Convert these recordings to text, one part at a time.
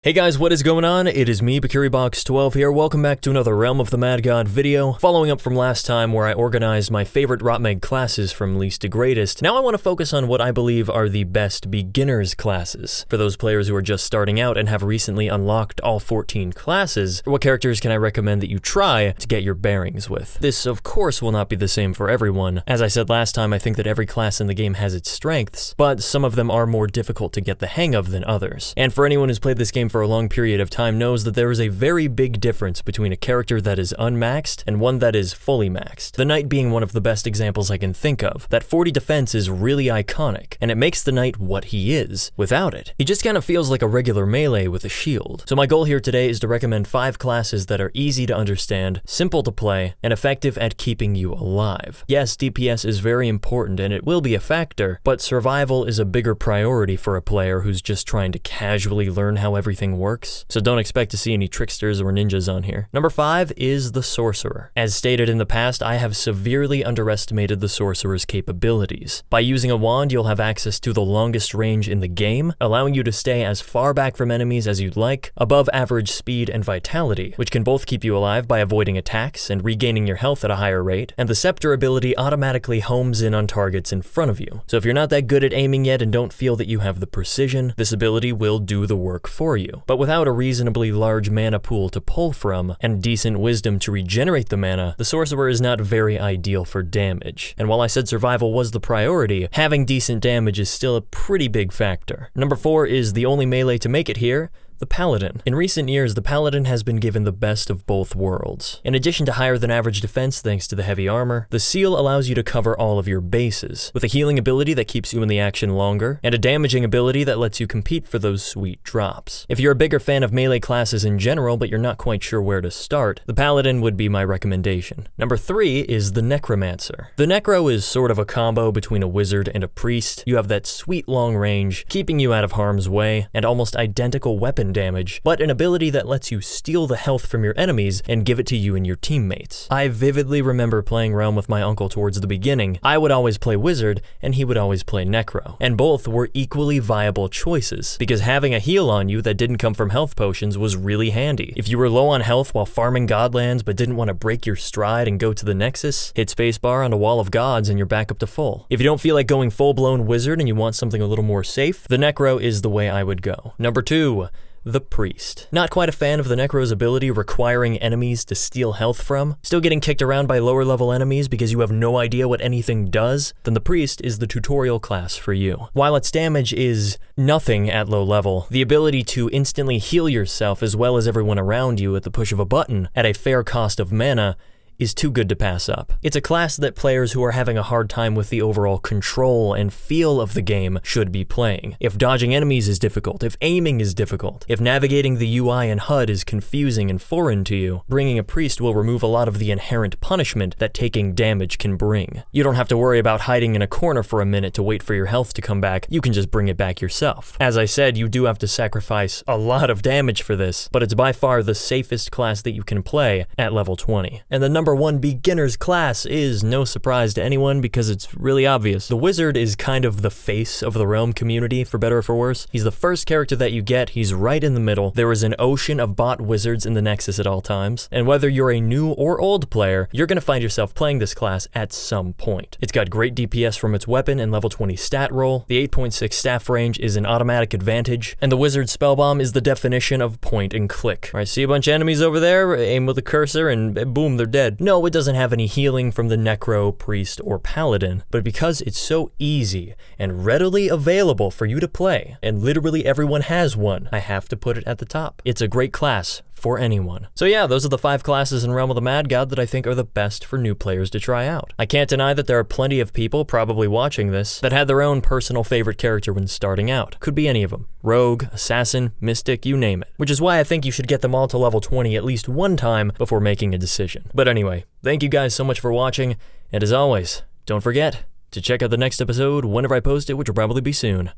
Hey guys, what is going on? It is me, BakuriBox12 here. Welcome back to another Realm of the Mad God video. Following up from last time where I organized my favorite RotMG classes from least to greatest, now I want to focus on what I believe are the best beginners classes. For those players who are just starting out and have recently unlocked all 14 classes, what characters can I recommend that you try to get your bearings with? This, of course, will not be the same for everyone. As I said last time, I think that every class in the game has its strengths, but some of them are more difficult to get the hang of than others. And for anyone who's played this game for a long period of time knows that there is a very big difference between a character that is unmaxed and one that is fully maxed. The Knight being one of the best examples I can think of. That 40 defense is really iconic, and it makes the Knight what he is. Without it, he just kind of feels like a regular melee with a shield. So my goal here today is to recommend 5 classes that are easy to understand, simple to play, and effective at keeping you alive. Yes, DPS is very important and it will be a factor, but survival is a bigger priority for a player who's just trying to casually learn how everything works. So don't expect to see any tricksters or ninjas on here. Number 5 is the Sorcerer. As stated in the past, I have severely underestimated the Sorcerer's capabilities. By using a wand, you'll have access to the longest range in the game, allowing you to stay as far back from enemies as you'd like, above average speed and vitality, which can both keep you alive by avoiding attacks and regaining your health at a higher rate, and the Scepter ability automatically homes in on targets in front of you. So if you're not that good at aiming yet and don't feel that you have the precision, this ability will do the work for you. But without a reasonably large mana pool to pull from, and decent wisdom to regenerate the mana, the Sorcerer is not very ideal for damage. And while I said survival was the priority, having decent damage is still a pretty big factor. Number 4 is the only melee to make it here, the Paladin. In recent years, the Paladin has been given the best of both worlds. In addition to higher than average defense thanks to the heavy armor, the seal allows you to cover all of your bases, with a healing ability that keeps you in the action longer, and a damaging ability that lets you compete for those sweet drops. If you're a bigger fan of melee classes in general, but you're not quite sure where to start, the Paladin would be my recommendation. Number 3 is the Necromancer. The Necro is sort of a combo between a wizard and a priest. You have that sweet long range, keeping you out of harm's way, and almost identical weapon damage, but an ability that lets you steal the health from your enemies and give it to you and your teammates. I vividly remember playing Realm with my uncle towards the beginning. I would always play Wizard, and he would always play Necro, and both were equally viable choices, because having a heal on you that didn't come from health potions was really handy. If you were low on health while farming Godlands but didn't want to break your stride and go to the Nexus, hit spacebar on a wall of gods and you're back up to full. If you don't feel like going full-blown Wizard and you want something a little more safe, the Necro is the way I would go. Number 2. The Priest. Not quite a fan of the Necro's ability requiring enemies to steal health from, still getting kicked around by lower level enemies because you have no idea what anything does, then the Priest is the tutorial class for you. While its damage is nothing at low level, the ability to instantly heal yourself as well as everyone around you at the push of a button at a fair cost of mana is too good to pass up. It's a class that players who are having a hard time with the overall control and feel of the game should be playing. If dodging enemies is difficult, if aiming is difficult, if navigating the UI and HUD is confusing and foreign to you, bringing a priest will remove a lot of the inherent punishment that taking damage can bring. You don't have to worry about hiding in a corner for a minute to wait for your health to come back, you can just bring it back yourself. As I said, you do have to sacrifice a lot of damage for this, but it's by far the safest class that you can play at level 20. And the number 1 beginner's class is no surprise to anyone because it's really obvious. The Wizard is kind of the face of the Realm community, for better or for worse. He's the first character that you get, he's right in the middle. There is an ocean of bot wizards in the Nexus at all times, and whether you're a new or old player, you're gonna find yourself playing this class at some point. It's got great DPS from its weapon and level 20 stat roll, the 8.6 staff range is an automatic advantage, and the Wizard spellbomb is the definition of point and click. All right, see a bunch of enemies over there, aim with a cursor, and boom, they're dead. No, it doesn't have any healing from the Necro, Priest, or Paladin, but because it's so easy and readily available for you to play, and literally everyone has one, I have to put it at the top. It's a great class for anyone. So yeah, those are the 5 classes in Realm of the Mad God that I think are the best for new players to try out. I can't deny that there are plenty of people probably watching this that had their own personal favorite character when starting out. Could be any of them. Rogue, Assassin, Mystic, you name it. Which is why I think you should get them all to level 20 at least one time before making a decision. But anyway, thank you guys so much for watching, and as always, don't forget to check out the next episode whenever I post it, which will probably be soon.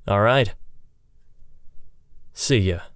Alright. See ya.